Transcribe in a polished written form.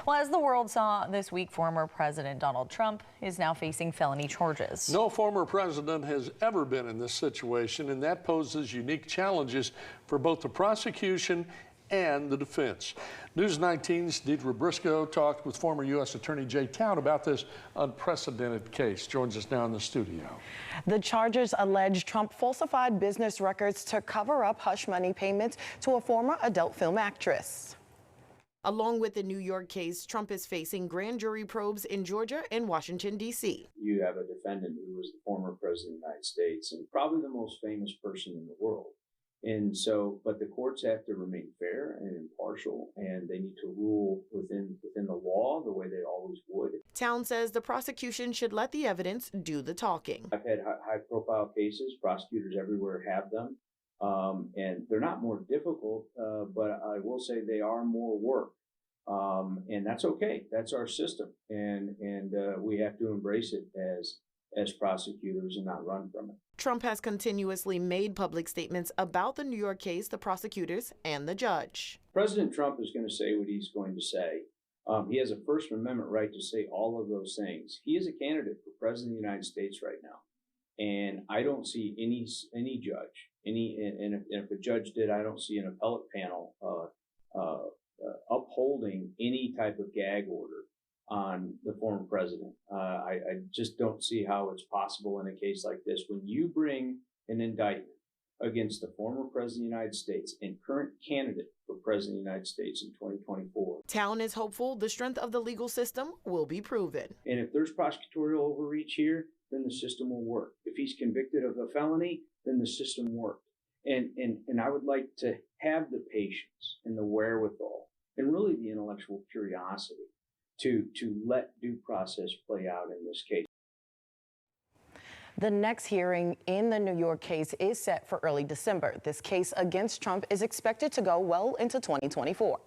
Well, as the world saw this week, former President Donald Trump is now facing felony charges. No former president has ever been in this situation, and that poses unique challenges for both the prosecution and the defense. News 19's Deidre Briscoe talked with former U.S. Attorney Jay Town about this unprecedented case. Joins us now in the studio. The charges allege Trump falsified business records to cover up hush money payments to a former adult film actress. Along with the New York case, Trump is facing grand jury probes in Georgia and Washington, D.C. You have a defendant who was the former president of the United States and probably the most famous person in the world. And so, but the courts have to remain fair and impartial, and they need to rule within the law the way they always would. Town says the prosecution should let the evidence do the talking. I've had high-profile cases. Prosecutors everywhere have them, and they're not more difficult, but I will say they are more work, and that's okay. That's our system, and we have to embrace it as prosecutors and not run from it. Trump has continuously made public statements about the New York case, the prosecutors, and the judge. President Trump is going to say what he's going to say. He has a First Amendment right to say all of those things. He is a candidate for president of the United States right now. And I don't see any judge, and if a judge did, I don't see an appellate panel upholding any type of gag order on the former president. I just don't see how it's possible in a case like this. When you bring an indictment against the former president of the United States and current candidate for president of the United States in 2024. Town is hopeful the strength of the legal system will be proven. And if there's prosecutorial overreach here, then the system will work. If he's convicted of a felony, then the system worked. And I would like to have the patience and the wherewithal and really the intellectual curiosity to let due process play out in this case. The next hearing in the New York case is set for early December. This case against Trump is expected to go well into 2024.